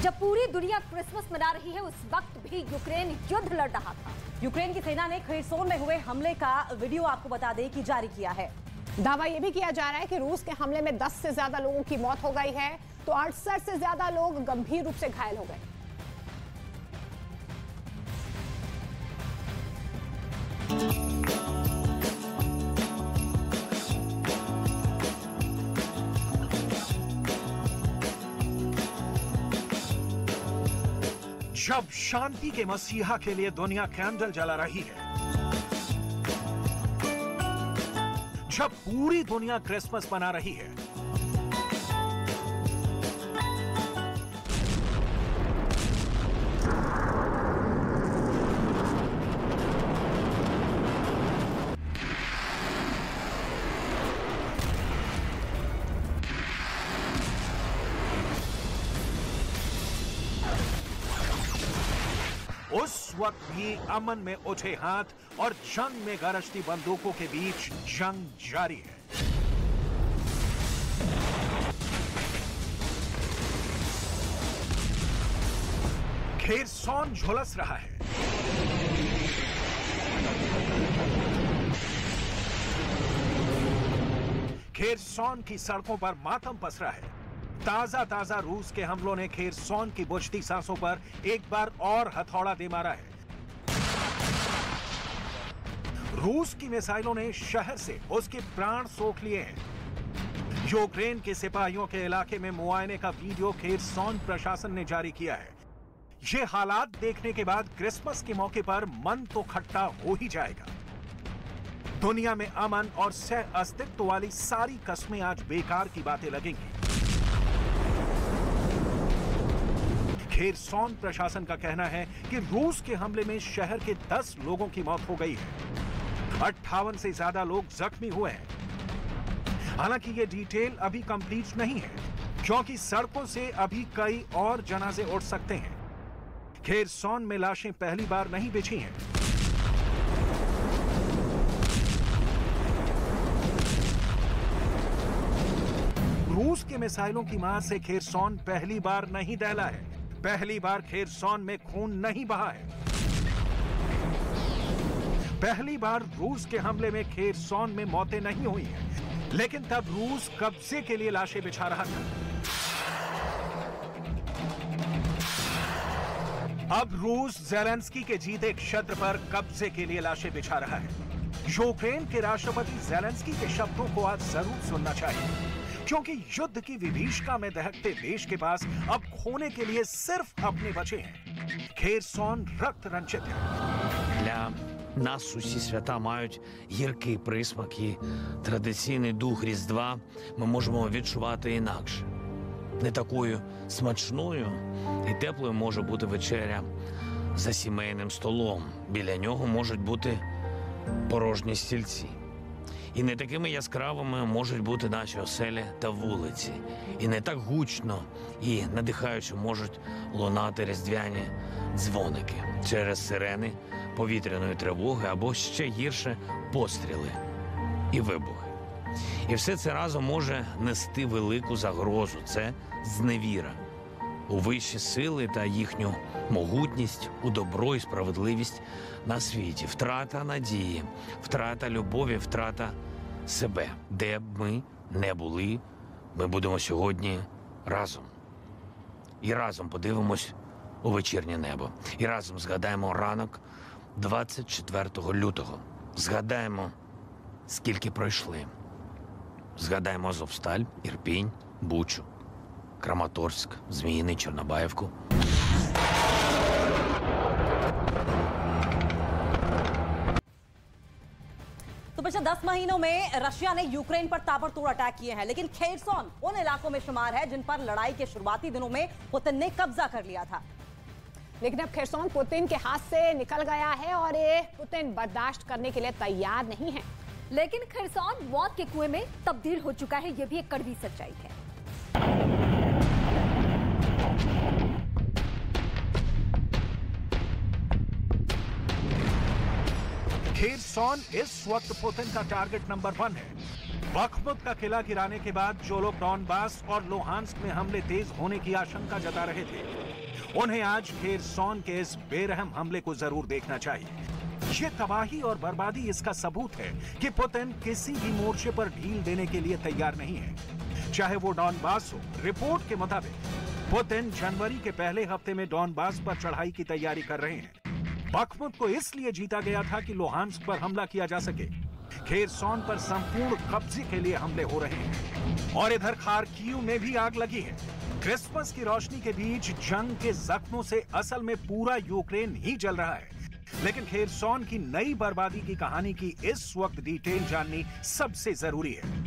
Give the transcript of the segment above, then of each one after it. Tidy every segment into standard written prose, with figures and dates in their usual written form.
जब पूरी दुनिया क्रिसमस मना रही है, उस वक्त भी यूक्रेन युद्ध लड़ रहा था। यूक्रेन की सेना ने खेरसोन में हुए हमले का वीडियो आपको बता दें कि जारी किया है। दावा यह भी किया जा रहा है कि रूस के हमले में 10 से ज्यादा लोगों की मौत हो गई है, तो 68 से ज्यादा लोग गंभीर रूप से घायल हो गए। जब शांति के मसीहा के लिए दुनिया कैंडल जला रही है, जब पूरी दुनिया क्रिसमस मना रही है, उस वक्त भी अमन में उठे हाथ और जंग में गरजती बंदूकों के बीच जंग जारी है। खेरसोन झुलस रहा है। खेरसोन की सड़कों पर मातम पसरा है। ताजा रूस के हमलों ने खेरसोन की बुझती सांसों पर एक बार और हथौड़ा दे मारा है। रूस की मिसाइलों ने शहर से उसके प्राण सोख लिए हैं। यूक्रेन के सिपाहियों के इलाके में मुआयने का वीडियो खेरसोन प्रशासन ने जारी किया है। ये हालात देखने के बाद क्रिसमस के मौके पर मन तो खट्टा हो ही जाएगा। दुनिया में अमन और सह अस्तित्व वाली सारी कस्में आज बेकार की बातें लगेंगी। खेरसोन प्रशासन का कहना है कि रूस के हमले में शहर के 10 लोगों की मौत हो गई है। 58 से ज्यादा लोग जख्मी हुए हैं। हालांकि ये डिटेल अभी कंप्लीट नहीं है, क्योंकि सड़कों से अभी कई और जनाजे उठ सकते हैं। खेरसोन में लाशें पहली बार नहीं बिछी हैं। रूस के मिसाइलों की मार से खेरसोन पहली बार नहीं दहला है। पहली बार खेरसोन में खून नहीं बहा है। पहली बार रूस के हमले में खेरसोन में मौतें नहीं हुई हैं। लेकिन तब रूस कब्जे के लिए लाशें बिछा रहा था। अब रूस ज़ेलेंस्की के जीते क्षेत्र पर कब्जे के लिए लाशें बिछा रहा है। यूक्रेन के राष्ट्रपति ज़ेलेंस्की के शब्दों को आज जरूर सुनना चाहिए, क्योंकि युद्ध की विभीषिका में दहकते देश के पास अब खोने के लिए सिर्फ अपने बचे हैं। खेरसोन रक्त रंजित है। Для нас усі свята мають гіркий присмак, і традиційний дух Різдва ми можемо відчувати інакше. Не такою смачною і теплою може бути вечеря за сімейним столом. Біля нього можуть бути порожні стільці. І не такими яскравими можуть бути наші оселі та вулиці. І не так гучно і надихаюче можуть лунати різдвяні дзвоники через сирени повітряної тривоги або ще гірше постріли і вибухи. І все це разом може нести велику загрозу. Це зневіра у вищі сили та їхню могутність, у добро і справедливість на світі. Втрата надії, втрата любові, втрата себе. Де б ми не були, ми будемо сьогодні разом. І разом подивимось у вечірнє небо. І разом згадаємо ранок 24 лютого. Згадаємо, скільки пройшли. Згадаємо Азовсталь, Ірпінь, Бучу, Краматорськ, Зміїний, Чорнобаївку. तो पिछले 10 महीनों में रशिया ने यूक्रेन पर ताबड़तोड़ अटैक किए हैं, लेकिन खेरसोन उन इलाकों में शुमार है जिन पर लड़ाई के शुरुआती दिनों में पुतिन ने कब्जा कर लिया था। लेकिन अब खेरसोन पुतिन के हाथ से निकल गया है और ये पुतिन बर्दाश्त करने के लिए तैयार नहीं है। लेकिन खेरसोन मौत के कुएं में तब्दील हो चुका है, यह भी एक कड़वी सच्चाई है। खेरसोन इस वक्त पुतिन का टारगेट नंबर 1 है। बखमुत का किला गिराने के बाद जो लोग डॉनबास और लुहांस्क में हमले तेज होने की आशंका जता रहे थे, उन्हें आज खेरसॉन के इस बेरहम हमले को जरूर देखना चाहिए। ये तबाही और बर्बादी इसका सबूत है कि पुतिन किसी भी मोर्चे पर ढील देने के लिए तैयार नहीं है, चाहे वो डॉनबास हो। रिपोर्ट के मुताबिक पुतिन जनवरी के पहले हफ्ते में डॉनबास पर चढ़ाई की तैयारी कर रहे हैं। बखमुत को इसलिए जीता गया था कि लुहांस्क पर हमला किया जा सके। खेरसॉन पर संपूर्ण कब्जे के लिए हमले हो रहे हैं और इधर खार्किव में भी आग लगी है। क्रिसमस की रोशनी के बीच जंग के जख्मों से असल में पूरा यूक्रेन ही जल रहा है, लेकिन खेरसॉन की नई बर्बादी की कहानी की इस वक्त डिटेल जाननी सबसे जरूरी है।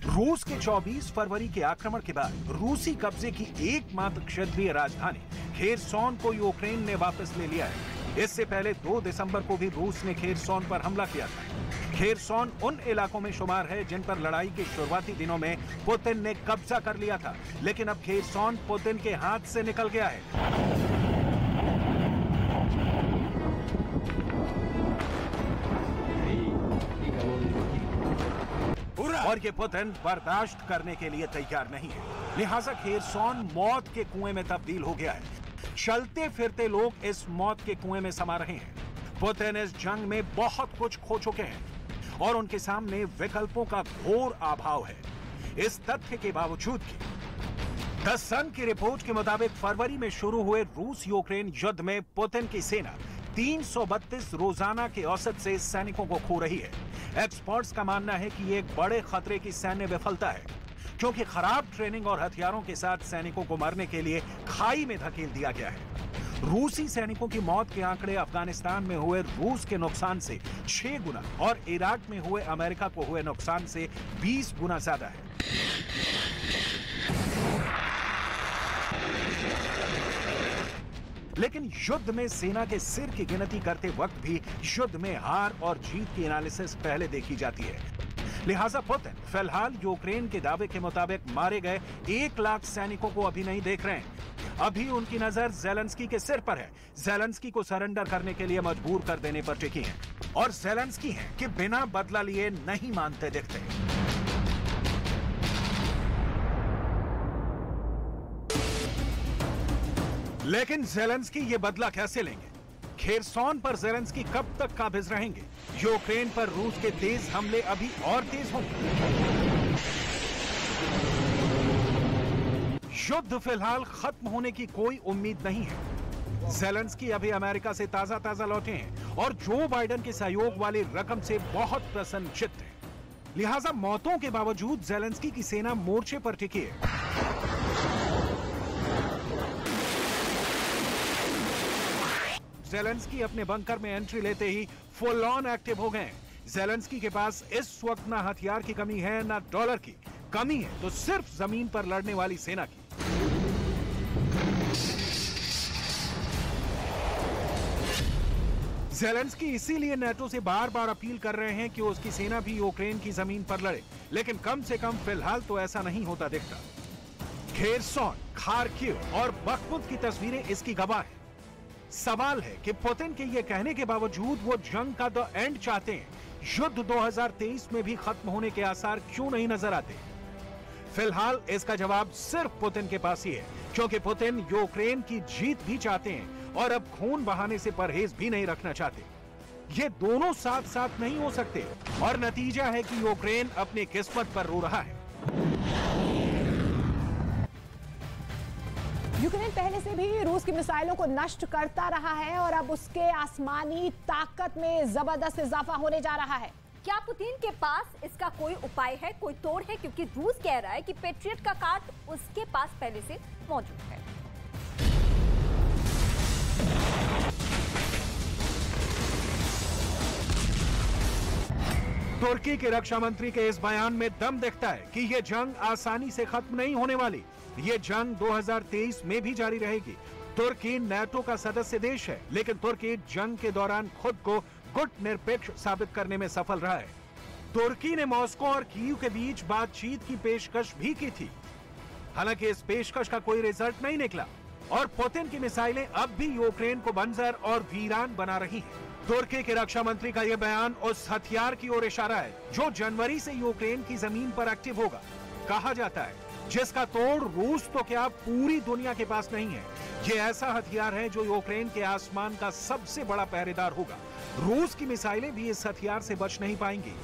रूस के 24 फरवरी के आक्रमण के बाद रूसी कब्जे की एकमात्र क्षेत्रीय राजधानी खेरसॉन को यूक्रेन ने वापस ले लिया है। इससे पहले 2 दिसंबर को भी रूस ने खेरसॉन पर हमला किया था। खेरसॉन उन इलाकों में शुमार है जिन पर लड़ाई के शुरुआती दिनों में पुतिन ने कब्जा कर लिया था, लेकिन अब खेरसॉन पुतिन के हाथ से निकल गया है। और ये पुतिन बर्दाश्त करने के लिए तैयार नहीं है, लिहाजा खेरसॉन मौत के कुएं में तब्दील हो गया है। चलते फिरते लोग इस मौत के कुएं में समा रहे हैं। पुतिन इस जंग में बहुत कुछ खो चुके हैं और उनके सामने विकल्पों का घोर अभाव है। इस तथ्य के बावजूद कि द सन की रिपोर्ट के मुताबिक फरवरी में शुरू हुए रूस यूक्रेन युद्ध में पुतिन की सेना 332 रोजाना के औसत से सैनिकों को खो रही है। एक्सपर्ट्स का मानना है कि ये एक बड़े खतरे की सैन्य विफलता है, क्योंकि खराब ट्रेनिंग और हथियारों के साथ सैनिकों को मारने के लिए खाई में धकेल दिया गया है। रूसी सैनिकों की मौत के आंकड़े अफगानिस्तान में हुए रूस के नुकसान से 6 गुना और इराक में हुए अमेरिका को हुए नुकसान से 20 गुना ज्यादा है। लेकिन युद्ध में सेना के सिर की गिनती करते वक्त भी युद्ध में हार और जीत की एनालिसिस पहले देखी जाती है। लिहाजा पुतिन फिलहाल यूक्रेन के दावे के मुताबिक मारे गए 1 लाख सैनिकों को अभी नहीं देख रहे हैं। अभी उनकी नजर ज़ेलेंस्की के सिर पर है। ज़ेलेंस्की को सरेंडर करने के लिए मजबूर कर देने पर टिकी है और ज़ेलेंस्की हैं कि बिना बदला लिए नहीं मानते दिखते। लेकिन ज़ेलेंस्की ये बदला कैसे लेंगे? खेरसॉन पर ज़ेलेंस्की कब तक काबिज रहेंगे? यूक्रेन पर रूस के तेज हमले अभी और तेज होंगे। युद्ध फिलहाल खत्म होने की कोई उम्मीद नहीं है। ज़ेलेंस्की अभी अमेरिका से ताजा लौटे हैं और जो बाइडेन के सहयोग वाली रकम से बहुत प्रसन्नचित्त हैं। लिहाजा मौतों के बावजूद ज़ेलेंस्की की सेना मोर्चे पर टिकी है। ज़ेलेंस्की अपने बंकर में एंट्री लेते ही फुल ऑन एक्टिव हो गए। ज़ेलेंस्की के पास इस वक्त ना हथियार की कमी है ना डॉलर की कमी है, तो सिर्फ जमीन पर लड़ने वाली सेना की। ज़ेलेंस्की इसीलिए नाटो से बार-बार अपील कर रहे हैं कि उसकी सेना भी यूक्रेन की जमीन पर लड़े, लेकिन कम से कम फिलहाल तो ऐसा नहीं होता दिखता। खेरसॉन, खार्किव और बखमुत की तस्वीरें इसकी गवाह हैं। सवाल है कि पुतिन के ये कहने के बावजूद वो जंग का द एंड चाहते हैं। युद्ध 2023 में भी खत्म होने के आसार क्यों नहीं नजर आते? फिलहाल इसका जवाब सिर्फ पुतिन के पास ही है, क्योंकि पुतिन यूक्रेन की जीत भी चाहते हैं और अब खून बहाने से परहेज भी नहीं रखना चाहते। ये दोनों साथ साथ नहीं हो सकते और नतीजा है कि यूक्रेन अपनी किस्मत पर रो रहा है। यूक्रेन पहले से भी रूस की मिसाइलों को नष्ट करता रहा है और अब उसके आसमानी ताकत में जबरदस्त इजाफा होने जा रहा है। क्या पुतिन के पास इसका कोई उपाय है, कोई तोड़ है? क्योंकि रूस कह रहा है कि पेट्रियट का कार्ड उसके पास पहले से मौजूद है। तुर्की के रक्षा मंत्री के इस बयान में दम दिखता है कि यह जंग आसानी से खत्म नहीं होने वाली। ये जंग 2023 में भी जारी रहेगी। तुर्की नाटो का सदस्य देश है, लेकिन तुर्की जंग के दौरान खुद को गुटनिरपेक्ष साबित करने में सफल रहा है। तुर्की ने मॉस्को और कीव के बीच बातचीत की पेशकश भी की थी। हालांकि इस पेशकश का कोई रिजल्ट नहीं निकला और पुतिन की मिसाइलें अब भी यूक्रेन को बंजर और वीरान बना रही हैं। तुर्की के रक्षा मंत्री का यह बयान उस हथियार की ओर इशारा है जो जनवरी से यूक्रेन की जमीन पर एक्टिव होगा। कहा जाता है जिसका तोड़ रूस तो क्या पूरी दुनिया के पास नहीं है। ये ऐसा हथियार है जो यूक्रेन के आसमान का सबसे बड़ा पहरेदार होगा। रूस की मिसाइलें भी इस हथियार से बच नहीं पाएंगी।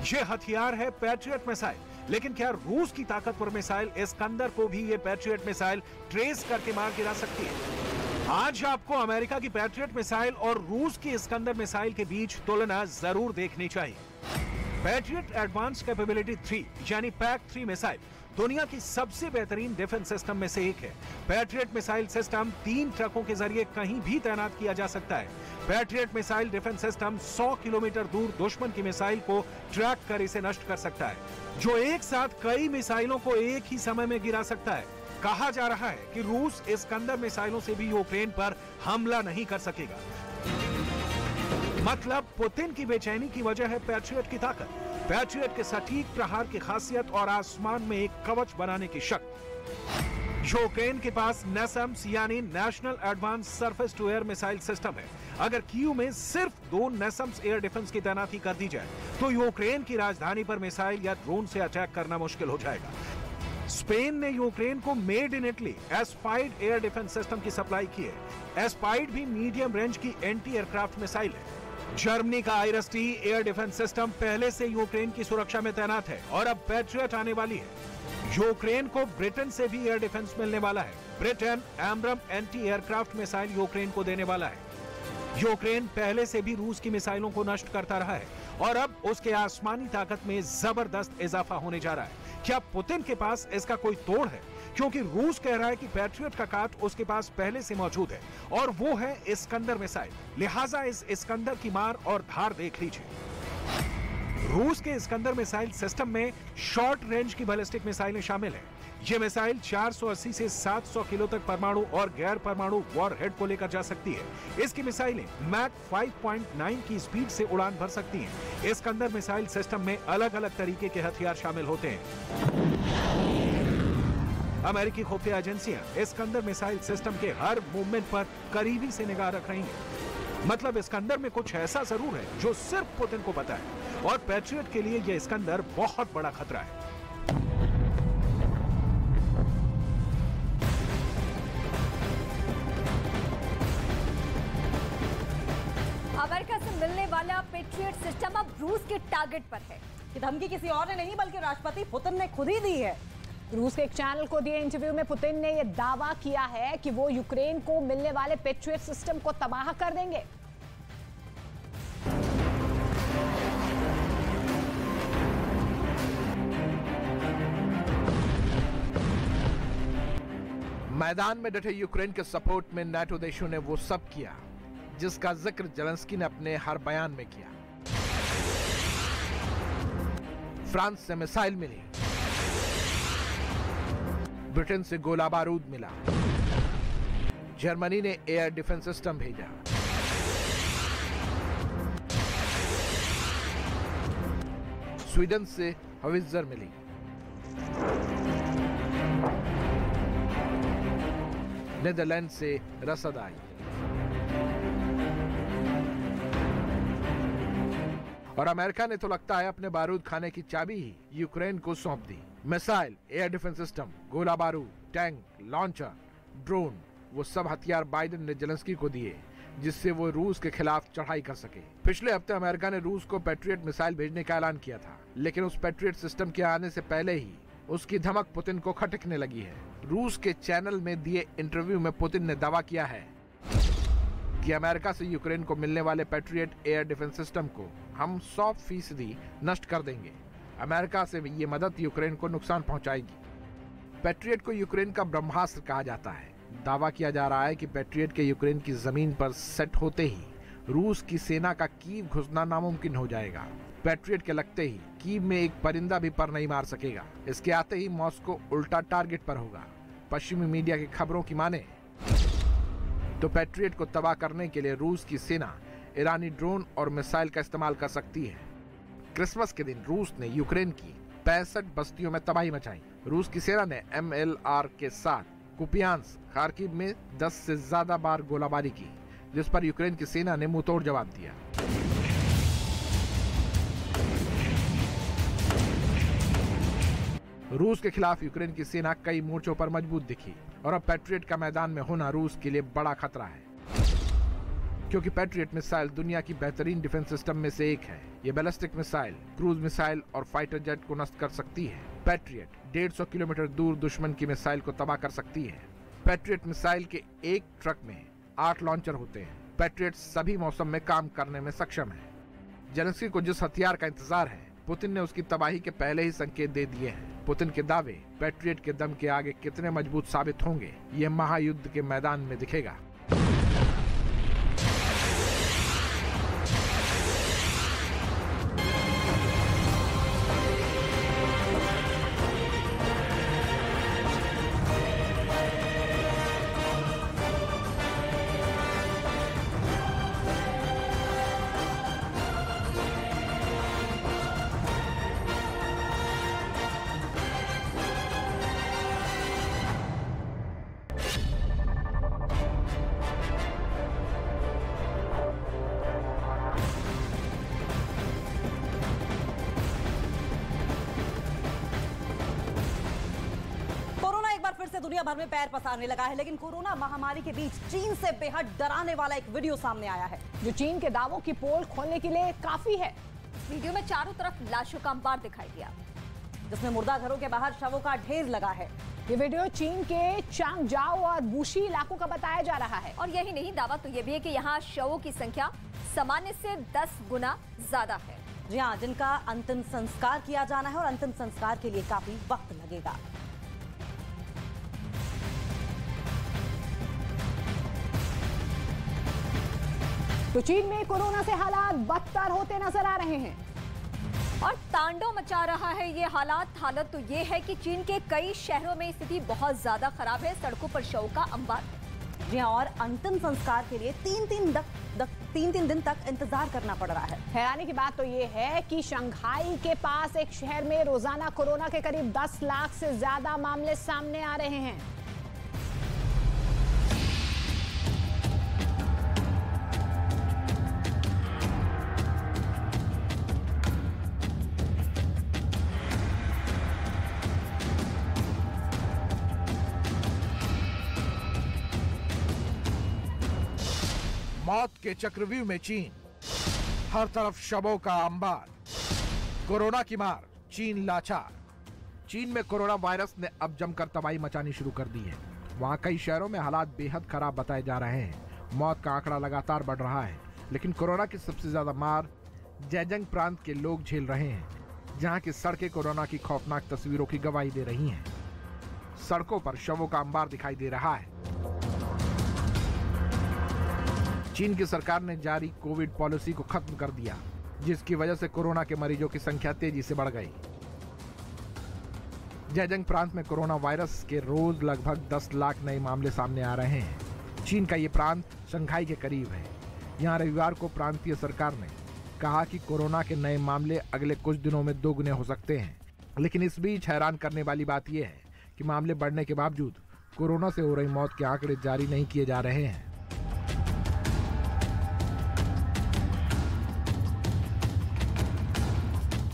ये हथियार है पैट्रियट मिसाइल, लेकिन क्या रूस की ताकतवर मिसाइल इस्कंदर को भी ये पैट्रियट मिसाइल ट्रेस करके मार गिरा सकती है? आज आपको अमेरिका की पैट्रियट मिसाइल और रूस की इस्कंदर मिसाइल के बीच तुलना जरूर देखनी चाहिए। पैट्रियट एडवांस कैपेबिलिटी 3 यानी पैक-3 मिसाइल दुनिया की सबसे बेहतरीन डिफेंस सिस्टम में से एक है। पैट्रियट मिसाइल सिस्टम 3 ट्रकों के जरिए कहीं भी तैनात किया जा सकता है। Patriot missile defence system 100 kilometre दूर दुश्मन की मिसाइल को ट्रैक कर इसे नष्ट कर सकता है, जो एक साथ कई मिसाइलों को एक ही समय में गिरा सकता है। कहा जा रहा है कि रूस इस्कंदर मिसाइलों से भी यूक्रेन पर हमला नहीं कर सकेगा। मतलब पुतिन की बेचैनी की वजह है पैट्रियट की ताकत, पैट्रियट के सटीक प्रहार की खासियत और आसमान में एक कवच बनाने की शक्ति। यूक्रेन के पास नेसम्स यानी national advance surface to air missile system है। अगर कीव में सिर्फ 2 नेसम्स एयर डिफेंस की तैनाती कर दी जाए तो यूक्रेन की राजधानी पर मिसाइल या ड्रोन से अटैक करना मुश्किल हो जाएगा। स्पेन ने यूक्रेन को made in Italy Aspide air defence system की सप्लाई की है। एस्पाइड भी मीडियम रेंज की एंटी एयरक्राफ्ट मिसाइल है। जर्मनी का आईरस-T एयर डिफेंस सिस्टम पहले से यूक्रेन की सुरक्षा में तैनात है और अब पैट्रियट आने वाली है। यूक्रेन को ब्रिटेन से भी एयर डिफेंस मिलने वाला है। ब्रिटेन एम्ब्रम एंटी एयरक्राफ्ट मिसाइल यूक्रेन को देने वाला है। यूक्रेन पहले से भी रूस की मिसाइलों को नष्ट करता रहा है और अब उसके आसमानी ताकत में जबरदस्त इजाफा होने जा रहा है। क्या पुतिन के पास इसका कोई तोड़ है? क्योंकि रूस कह रहा है कि पैट्रियट का काट उसके पास पहले से मौजूद है और वो है इस्कंदर मिसाइल। लिहाजा इस इस्कंदर की मार और धार देख लीजिए। रूस के इस्कंदर मिसाइल सिस्टम में शॉर्ट रेंज की बैलिस्टिक मिसाइलें शामिल हैं। ये मिसाइल 480 से 700 किलो तक परमाणु और गैर परमाणु वॉरहेड को लेकर जा सकती है। इसकी मिसाइलें मैक 5.9 की स्पीड से उड़ान भर सकती हैं। इस्कंदर मिसाइल सिस्टम में अलग अलग तरीके के हथियार शामिल होते हैं। अमेरिकी खुफिया एजेंसियां इस्कंदर मिसाइल सिस्टम के हर मूवमेंट पर करीबी से निगाह रख रही हैं। मतलब इस्कंदर में कुछ ऐसा जरूर है जो सिर्फ पुतिन को पता है और पैट्रियट के लिए यह इस्कंदर बहुत बड़ा खतरा है। अमेरिका से मिलने वाला पैट्रियट सिस्टम अब रूस के टारगेट पर है। ये धमकी किसी और ने नहीं बल्कि राष्ट्रपति पुतिन ने खुद ही दी है। रूस के एक चैनल को दिए इंटरव्यू में पुतिन ने यह दावा किया है कि वो यूक्रेन को मिलने वाले पैट्रियट सिस्टम को तबाह कर देंगे। मैदान में डटे यूक्रेन के सपोर्ट में नाटो देशों ने वो सब किया जिसका जिक्र जेलेंस्की ने अपने हर बयान में किया। फ्रांस से मिसाइल मिली, ब्रिटेन से गोला बारूद मिला, जर्मनी ने एयर डिफेंस सिस्टम भेजा, स्वीडन से हवित्जर मिली, नीदरलैंड से रसद आई और अमेरिका ने तो लगता है अपने बारूद खाने की चाबी ही यूक्रेन को सौंप दी। मिसाइल, एयर डिफेंस सिस्टम, गोला बारूद, टैंक, लॉन्चर, ड्रोन, वो सब हथियार बाइडेन ने जेलेंस्की को दिए जिससे वो रूस के खिलाफ चढ़ाई कर सके। पिछले हफ्ते अमेरिका ने रूस को पैट्रियट मिसाइल भेजने का ऐलान किया था, लेकिन उस पैट्रियट सिस्टम के आने से पहले ही उसकी धमक पुतिन को खटकने लगी है। रूस के चैनल में दिए इंटरव्यू में पुतिन ने दावा किया है कि अमेरिका से यूक्रेन को मिलने वाले पैट्रियट एयर डिफेंस सिस्टम को हम 100% नष्ट कर देंगे। अमेरिका से ये मदद यूक्रेन को नुकसान पहुंचाएगी। पैट्रियट को यूक्रेन का ब्रह्मास्त्र कहा जाता है। दावा किया जा रहा है कि पैट्रियट के यूक्रेन की जमीन पर सेट होते ही रूस की सेना का कीव घुसना नामुमकिन हो जाएगा। पैट्रियट के लगते ही कीव में एक परिंदा भी पर नहीं मार सकेगा। इसके आते ही मॉस्को उल्टा टारगेट पर होगा। पश्चिमी मीडिया की खबरों की माने तो पैट्रियट को तबाह करने के लिए रूस की सेना ईरानी ड्रोन और मिसाइल का इस्तेमाल कर सकती है। क्रिसमस के दिन रूस ने यूक्रेन की 65 बस्तियों में तबाही मचाई। रूस की सेना ने MLR के साथ कुपियांस्क, खार्किव में 10 से ज्यादा बार गोलाबारी की। जिस पर यूक्रेन की सेना ने मुंहतोड़ जवाब दिया। रूस के खिलाफ यूक्रेन की सेना कई मोर्चों पर मजबूत दिखी और अब पैट्रियट का मैदान में होना रूस के लिए बड़ा खतरा है, क्योंकि पैट्रियट मिसाइल दुनिया की बेहतरीन डिफेंस सिस्टम में से एक है। ये बैलिस्टिक मिसाइल, क्रूज मिसाइल और फाइटर जेट को नष्ट कर सकती है। पैट्रियट 150 किलोमीटर दूर दुश्मन की मिसाइल को तबाह कर सकती है। पैट्रियट मिसाइल के एक ट्रक में 8 लॉन्चर होते हैं। पैट्रियट सभी मौसम में काम करने में सक्षम है। जेलेंस्की को जिस हथियार का इंतजार है, पुतिन ने उसकी तबाही के पहले ही संकेत दे दिए हैं। पुतिन के दावे पैट्रियट के दम के आगे कितने मजबूत साबित होंगे, ये महायुद्ध के मैदान में दिखेगा। दुनिया भर में पैर पसारने लगा है, लेकिन कोरोना महामारी के बीच चीन से बेहद डराने वाला एक वीडियो सामने आया है, जो चीन के दावों की पोल खोलने के लिए काफी है। वीडियो में चारों तरफ लाशों का अंबार दिखाई दिया, जिसमें मुर्दा घरों के बाहर शवों का ढेर लगा है। ये वीडियो चीन के चांगजाओ और बूशी इलाकों का बताया जा रहा है। और यही नहीं, दावा तो ये भी है कि यहाँ शवों की संख्या सामान्य से 10 गुना ज्यादा है। जी हाँ, जिनका अंतिम संस्कार किया जाना है और अंतिम संस्कार के लिए काफी वक्त लगेगा। तो चीन में कोरोना से हालात बदतर होते नजर आ रहे हैं और तांडव मचा रहा है ये हालत तो ये है कि चीन के कई शहरों में स्थिति बहुत ज्यादा खराब है। सड़कों पर शवों का अंबार है। जी और अंतिम संस्कार के लिए तीन दिन तक इंतजार करना पड़ रहा है। हैरानी की बात तो ये है कि शंघाई के पास एक शहर में रोजाना कोरोना के करीब 10 लाख से ज्यादा मामले सामने आ रहे हैं। मौत के चक्रव्यूह में चीन, हर तरफ शवों का अंबार, कोरोना की मार, चीन लाचार। चीन में कोरोना वायरस ने अब जमकर तबाही मचानी शुरू कर दी है। वहां कई शहरों में हालात बेहद खराब बताए जा रहे हैं। मौत का आंकड़ा लगातार बढ़ रहा है, लेकिन कोरोना की सबसे ज्यादा मार जेजंग प्रांत के लोग झेल रहे हैं, जहां की सड़कें कोरोना की खौफनाक तस्वीरों की गवाही दे रही हैं। सड़कों पर शवों का अंबार दिखाई दे रहा है। चीन की सरकार ने जारी कोविड पॉलिसी को खत्म कर दिया, जिसकी वजह से कोरोना के मरीजों की संख्या तेजी से बढ़ गई। जेजंग प्रांत में कोरोना वायरस के रोज लगभग 10 लाख नए मामले सामने आ रहे हैं। चीन का ये प्रांत शंघाई के करीब है। यहाँ रविवार को प्रांतीय सरकार ने कहा कि कोरोना के नए मामले अगले कुछ दिनों में 2 गुने हो सकते हैं। लेकिन इस बीच हैरान करने वाली बात यह है कि मामले बढ़ने के बावजूद कोरोना से हो रही मौत के आंकड़े जारी नहीं किए जा रहे हैं।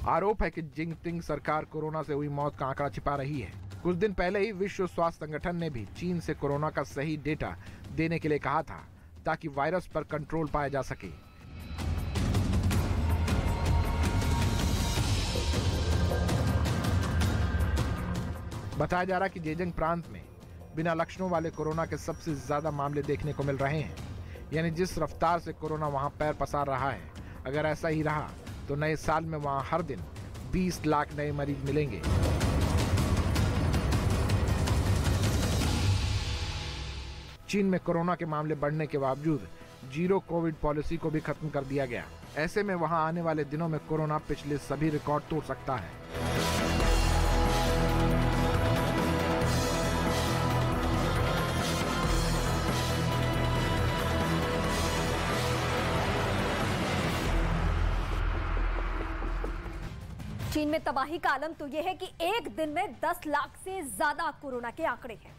आरोप है कि जिनपिंग सरकार कोरोना से हुई मौत का आंकड़ा छिपा रही है। कुछ दिन पहले ही विश्व स्वास्थ्य संगठन ने भी चीन से कोरोना का सही डेटा देने के लिए कहा था, ताकि वायरस पर कंट्रोल पाया जा सके। बताया जा रहा है कि जेजंग प्रांत में बिना लक्षणों वाले कोरोना के सबसे ज्यादा मामले देखने को मिल रहे हैं। यानी जिस रफ्तार से कोरोना वहां पैर पसार रहा है, अगर ऐसा ही रहा तो नए साल में वहां हर दिन 20 लाख नए मरीज मिलेंगे। चीन में कोरोना के मामले बढ़ने के बावजूद जीरो कोविड पॉलिसी को भी खत्म कर दिया गया। ऐसे में वहां आने वाले दिनों में कोरोना पिछले सभी रिकॉर्ड तोड़ सकता है। चीन में तबाही का आलम तो यह है कि एक दिन में 10 लाख से ज्यादा कोरोना के आंकड़े हैं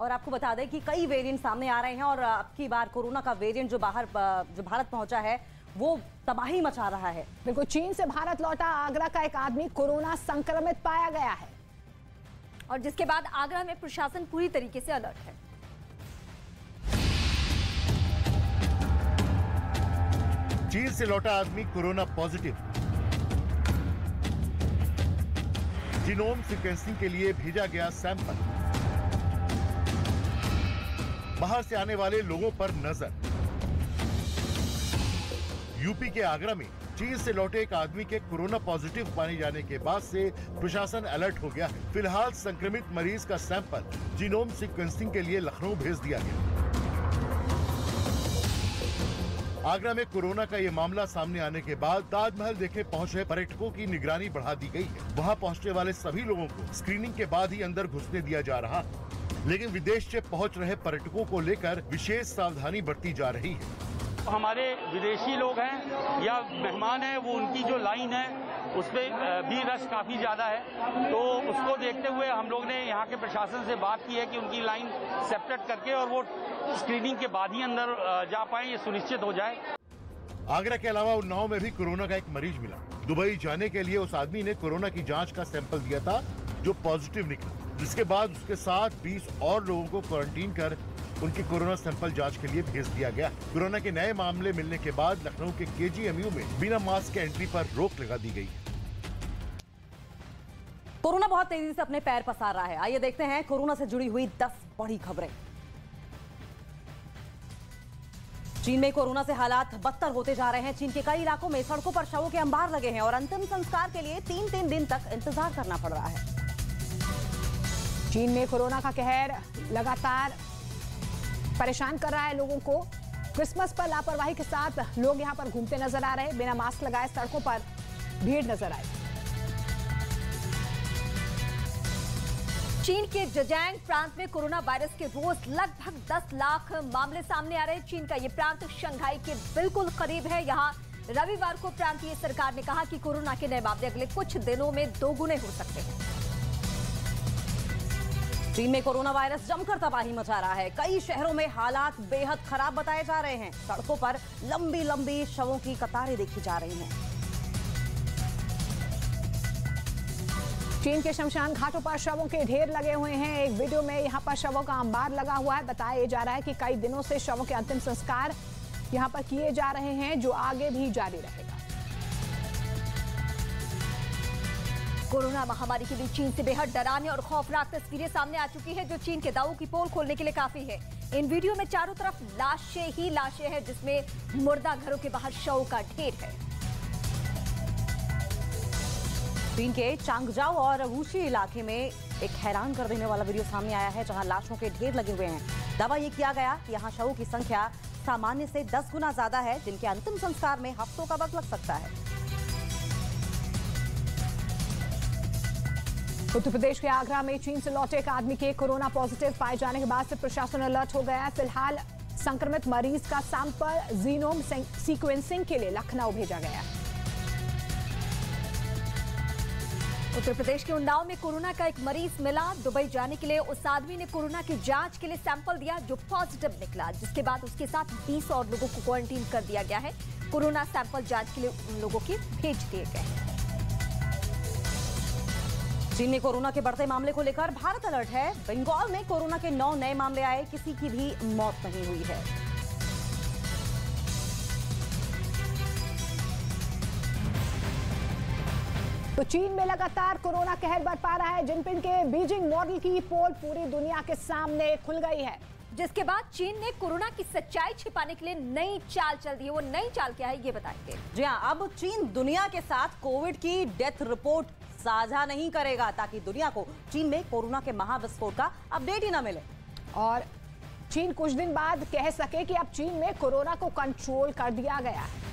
और आपको बता दें कि कई वेरिएंट सामने आ रहे हैं और अब की बार कोरोना का वेरिएंट जो भारत पहुंचा है वो तबाही मचा रहा है। बिल्कुल, चीन से भारत लौटा आगरा का एक आदमी कोरोना संक्रमित पाया गया है और जिसके बाद आगरा में प्रशासन पूरी तरीके से अलर्ट है। चीन से लौटा आदमी कोरोना पॉजिटिव, जीनोम सीक्वेंसिंग के लिए भेजा गया सैंपल, बाहर से आने वाले लोगों पर नजर। यूपी के आगरा में चीन से लौटे एक आदमी के कोरोना पॉजिटिव पाए जाने के बाद से प्रशासन अलर्ट हो गया है। फिलहाल संक्रमित मरीज का सैंपल जीनोम सीक्वेंसिंग के लिए लखनऊ भेज दिया गया। आगरा में कोरोना का ये मामला सामने आने के बाद ताजमहल देखने पहुंचे पर्यटकों की निगरानी बढ़ा दी गई है। वहां पहुंचने वाले सभी लोगों को स्क्रीनिंग के बाद ही अंदर घुसने दिया जा रहा है, लेकिन विदेश से पहुंच रहे पर्यटकों को लेकर विशेष सावधानी बरती जा रही है। हमारे विदेशी लोग हैं या मेहमान हैं, वो उनकी जो लाइन है उसमें भी रश काफी ज्यादा है, तो उसको देखते हुए हम लोग ने यहाँ के प्रशासन से बात की है कि उनकी लाइन सेपरेट करके और वो स्क्रीनिंग के बाद ही अंदर जा पाए, ये सुनिश्चित हो जाए। आगरा के अलावा उन्नाव में भी कोरोना का एक मरीज मिला। दुबई जाने के लिए उस आदमी ने कोरोना की जांच का सैंपल दिया था जो पॉजिटिव निकला, जिसके बाद उसके साथ 20 और लोगों को क्वारंटीन कर उनकी कोरोना सैंपल जांच के लिए भेज दिया गया। कोरोना के नए मामले मिलने के बाद लखनऊ के KGMU में बिना मास्क के एंट्री पर रोक लगा दी गई। कोरोना बहुत तेजी से अपने पैर पसार रहा है। आइए देखते हैं कोरोना से जुड़ी हुई 10 बड़ी खबरें। चीन में कोरोना से हालात बदतर होते जा रहे हैं। चीन के कई इलाकों में सड़कों पर शवों के अंबार लगे हैं और अंतिम संस्कार के लिए 3-3 दिन तक इंतजार करना पड़ रहा है। चीन में कोरोना का कहर लगातार परेशान कर रहा है लोगों को। क्रिसमस पर लापरवाही के साथ लोग यहां पर घूमते नजर आ रहे हैं। बिना मास्क लगाए सड़कों पर भीड़ नजर आई। चीन के जजियांग प्रांत में कोरोना वायरस के रोज लगभग 10 लाख मामले सामने आ रहे हैं। चीन का ये प्रांत शंघाई के बिल्कुल करीब है। यहाँ रविवार को प्रांतीय सरकार ने कहा कि कोरोना के नए मामले अगले कुछ दिनों में दोगुने हो सकते हैं। चीन में कोरोना वायरस जमकर तबाही मचा रहा है। कई शहरों में हालात बेहद खराब बताए जा रहे हैं। सड़कों पर लंबी लंबी शवों की कतारें देखी जा रही हैं। चीन के शमशान घाटों पर शवों के ढेर लगे हुए हैं। एक वीडियो में यहां पर शवों का अंबार लगा हुआ है। बताया जा रहा है कि कई दिनों से शवों के अंतिम संस्कार यहां पर किए जा रहे हैं, जो आगे भी जारी रहेगा। कोरोना महामारी के बीच चीन से बेहद डरावनी और खौफनाक तस्वीरें सामने आ चुकी है, जो चीन के दावों की पोल खोलने के लिए काफी है। इन वीडियो में चारों तरफ लाशें ही लाशें हैं, जिसमें मुर्दा घरों के बाहर शवों का ढेर है। चीन के चांगजाओ और वूशी इलाके में एक हैरान कर देने वाला वीडियो सामने आया है, जहां लाशों के ढेर लगे हुए हैं। दावा यह किया गया कि यहां शवों की संख्या सामान्य से 10 गुना ज्यादा है, जिनके अंतिम संस्कार में हफ्तों का वक्त लग सकता है। उत्तर प्रदेश के आगरा में चीन से लौटे एक आदमी के कोरोना पॉजिटिव पाए जाने के बाद से प्रशासन अलर्ट हो गया है। फिलहाल संक्रमित मरीज का सैंपल जीनोम सीक्वेंसिंग के लिए लखनऊ भेजा गया है। उत्तर प्रदेश के उन्नाव में कोरोना का एक मरीज मिला। दुबई जाने के लिए उस आदमी ने कोरोना की जांच के लिए सैंपल दिया, जो पॉजिटिव निकला, जिसके बाद उसके साथ 20 और लोगों को क्वारंटीन कर दिया गया है। कोरोना सैंपल जांच के लिए उन लोगों के भेज दिए गए हैं। चीन में कोरोना के बढ़ते मामले को लेकर भारत अलर्ट है। बंगाल में कोरोना के 9 नए मामले आए, किसी की भी मौत नहीं हुई है। तो चीन में लगातार कोरोना कहर बरपा रहा है। जिनपिंग के बीजिंग मॉडल की पोल पूरी दुनिया के सामने खुल गई है, जिसके बाद चीन ने कोरोना की सच्चाई छिपाने के लिए नई चाल चल दी है। वो नई चाल क्या है, ये बताएंगे। जी हां, अब चीन दुनिया के साथ कोविड की डेथ रिपोर्ट साझा नहीं करेगा, ताकि दुनिया को चीन में कोरोना के महाविस्फोट का अपडेट ही ना मिले और चीन कुछ दिन बाद कह सके कि अब चीन में कोरोना को कंट्रोल कर दिया गया है।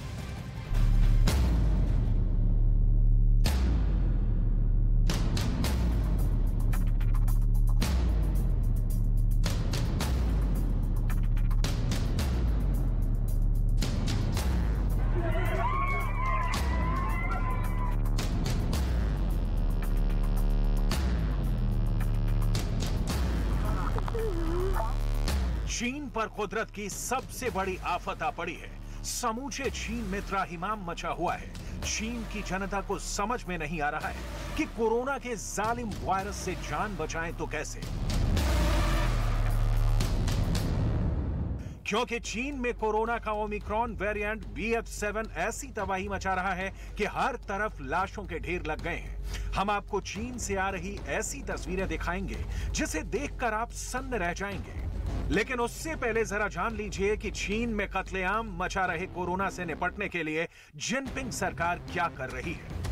चीन पर कुदरत की सबसे बड़ी आफत आ पड़ी है। समूचे चीन में त्राहिमाम मचा हुआ है। चीन की जनता को समझ में नहीं आ रहा है कि कोरोना के जालिम वायरस से जान बचाएं तो कैसे, क्योंकि चीन में कोरोना का ओमिक्रॉन वेरिएंट BF7 ऐसी तबाही मचा रहा है कि हर तरफ लाशों के ढेर लग गए हैं। हम आपको चीन से आ रही ऐसी तस्वीरें दिखाएंगे जिसे देखकर आप सन्न रह जाएंगे। लेकिन उससे पहले जरा जान लीजिए कि चीन में कत्लेआम मचा रहे कोरोना से निपटने के लिए जिनपिंग सरकार क्या कर रही है।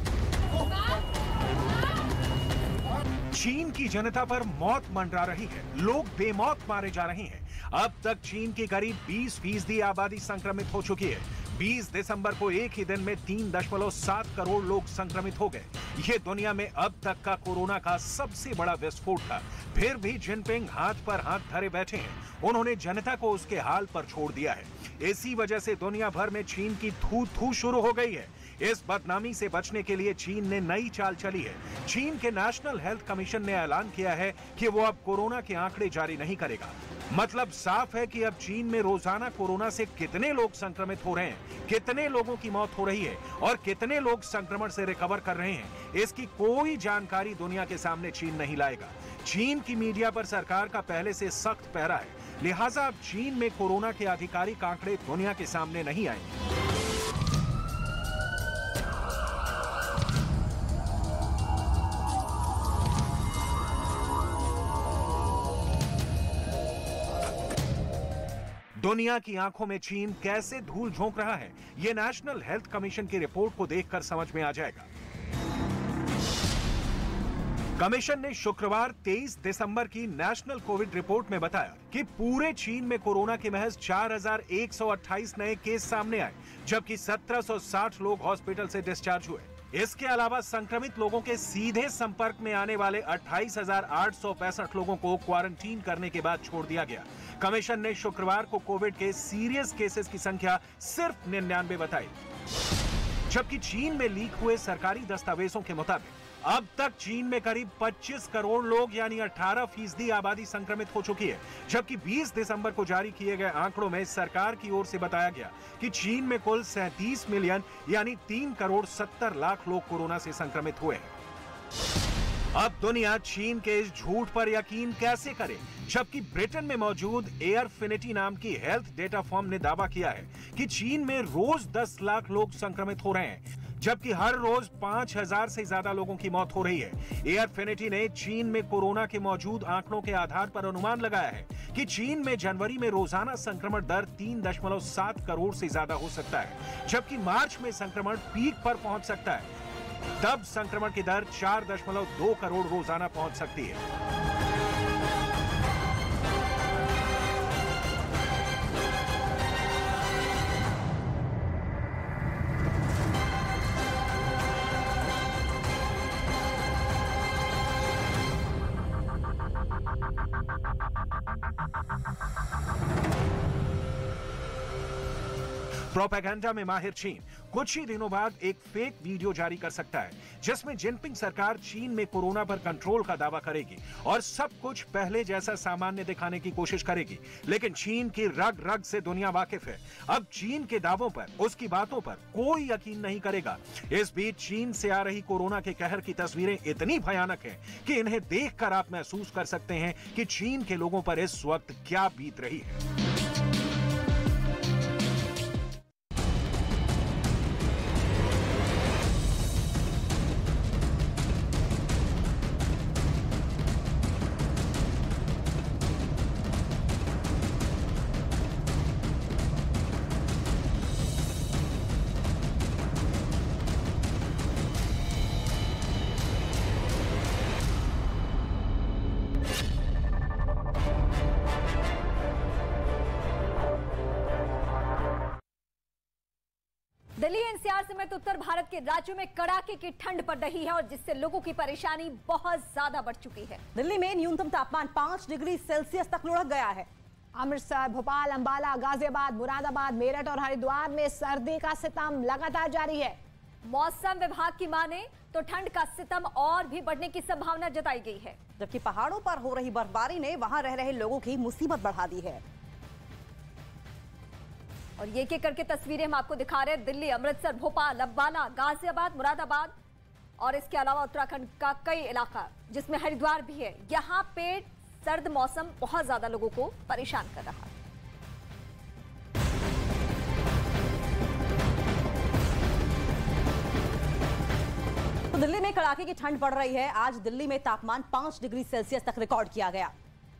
चीन की जनता पर मौत मंडरा रही है, लोग बेमौत मारे जा रहे हैं। अब तक चीन की करीब 20% आबादी संक्रमित हो चुकी है। 20 दिसंबर को एक ही दिन में 3.7 करोड़ लोग संक्रमित हो गए। ये दुनिया में अब तक का कोरोना का सबसे बड़ा विस्फोट था। फिर भी जिनपिंग हाथ पर हाथ धरे बैठे हैं। उन्होंने जनता को उसके हाल पर छोड़ दिया है। इसी वजह से दुनिया भर में चीन की थू शुरू हो गई है। इस बदनामी से बचने के लिए चीन ने नई चाल चली है। चीन के नेशनल हेल्थ कमीशन ने ऐलान किया है कि वो अब कोरोना के आंकड़े जारी नहीं करेगा। मतलब साफ है कि अब चीन में रोजाना कोरोना से कितने लोग संक्रमित हो रहे हैं, कितने लोगों की मौत हो रही है और कितने लोग संक्रमण से रिकवर कर रहे हैं, इसकी कोई जानकारी दुनिया के सामने चीन नहीं लाएगा। चीन की मीडिया पर सरकार का पहले से सख्त पहरा है, लिहाजा अब चीन में कोरोना के आधिकारिक आंकड़े दुनिया के सामने नहीं आएंगे। दुनिया की आंखों में चीन कैसे धूल झोंक रहा है, यह नेशनल हेल्थ कमीशन की रिपोर्ट को देखकर समझ में आ जाएगा। कमीशन ने शुक्रवार 23 दिसंबर की नेशनल कोविड रिपोर्ट में बताया कि पूरे चीन में कोरोना के महज 4128 नए केस सामने आए, जबकि 1760 लोग हॉस्पिटल से डिस्चार्ज हुए। इसके अलावा संक्रमित लोगों के सीधे संपर्क में आने वाले 28,865 लोगों को क्वारंटीन करने के बाद छोड़ दिया गया। कमीशन ने शुक्रवार को कोविड के सीरियस केसेस की संख्या सिर्फ 99 बताई, जबकि चीन में लीक हुए सरकारी दस्तावेजों के मुताबिक अब तक चीन में करीब 25 करोड़ लोग यानी 18% आबादी संक्रमित हो चुकी है। जबकि 20 दिसंबर को जारी किए गए आंकड़ों में सरकार की ओर से बताया गया कि चीन में कुल 37 मिलियन यानी 3 करोड़ 70 लाख लोग कोरोना से संक्रमित हुए हैं। अब दुनिया चीन के इस झूठ पर यकीन कैसे करे, जबकि ब्रिटेन में मौजूद एयरफिनिटी नाम की हेल्थ डेटा फर्म ने दावा किया है कि चीन में रोज 10 लाख लोग संक्रमित हो रहे हैं, जबकि हर रोज 5000 से ज्यादा लोगों की मौत हो रही है। एयरफिनिटी ने चीन में कोरोना के मौजूद आंकड़ों के आधार पर अनुमान लगाया है कि चीन में जनवरी में रोजाना संक्रमण दर 3.7 करोड़ से ज्यादा हो सकता है, जबकि मार्च में संक्रमण पीक पर पहुंच सकता है। तब संक्रमण की दर 4.2 करोड़ रोजाना पहुंच सकती है। प्रोपेगेंडा में माहिर चीन कुछ ही दिनों बाद एक फेक वीडियो जारी कर सकता है, जिसमें जिनपिंग सरकार चीन में कोरोना पर कंट्रोल का दावा करेगी और सब कुछ पहले जैसा सामान्य दिखाने की कोशिश करेगी। लेकिन चीन की रग रग से दुनिया वाकिफ है। अब चीन के दावों पर, उसकी बातों पर कोई यकीन नहीं करेगा। इस बीच चीन से आ रही कोरोना के कहर की तस्वीरें इतनी भयानक हैं कि इन्हें देखकर आप महसूस कर सकते हैं कि चीन के लोगों पर इस वक्त क्या बीत रही है। दिल्ली एनसीआर समेत उत्तर भारत के राज्यों में कड़ाके की ठंड पड़ रही है और जिससे लोगों की परेशानी बहुत ज्यादा बढ़ चुकी है। दिल्ली में न्यूनतम तापमान 5 डिग्री सेल्सियस तक लुढ़क गया है। अमृतसर, भोपाल, अंबाला, गाजियाबाद, मुरादाबाद, मेरठ और हरिद्वार में सर्दी का सितम लगातार जारी है। मौसम विभाग की माने तो ठंड का सितम और भी बढ़ने की संभावना जताई गई है, जबकि पहाड़ों पर हो रही बर्फबारी ने वहां रह रहे लोगों की मुसीबत बढ़ा दी है। और ये एक करके तस्वीरें हम आपको दिखा रहे हैं। दिल्ली, अमृतसर, भोपाल, अम्बाला, गाजियाबाद, मुरादाबाद और इसके अलावा उत्तराखंड का कई इलाका जिसमें हरिद्वार भी है, यहाँ पे सर्द मौसम बहुत ज्यादा लोगों को परेशान कर रहा है। तो दिल्ली में कड़ाके की ठंड पड़ रही है। आज दिल्ली में तापमान 5 डिग्री सेल्सियस तक रिकॉर्ड किया गया,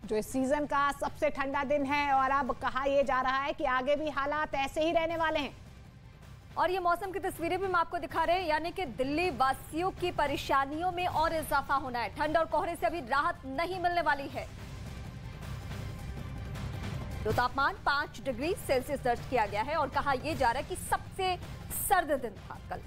जो इस सीजन का सबसे ठंडा दिन है और अब कहा यह जा रहा है कि आगे भी हालात ऐसे ही रहने वाले हैं। और ये मौसम की तस्वीरें भी हम आपको दिखा रहे हैं, यानी कि दिल्ली वासियों की परेशानियों में और इजाफा होना है। ठंड और कोहरे से अभी राहत नहीं मिलने वाली है। तो तापमान 5 डिग्री सेल्सियस दर्ज किया गया है और कहा यह जा रहा है कि सबसे सर्द दिन था कल।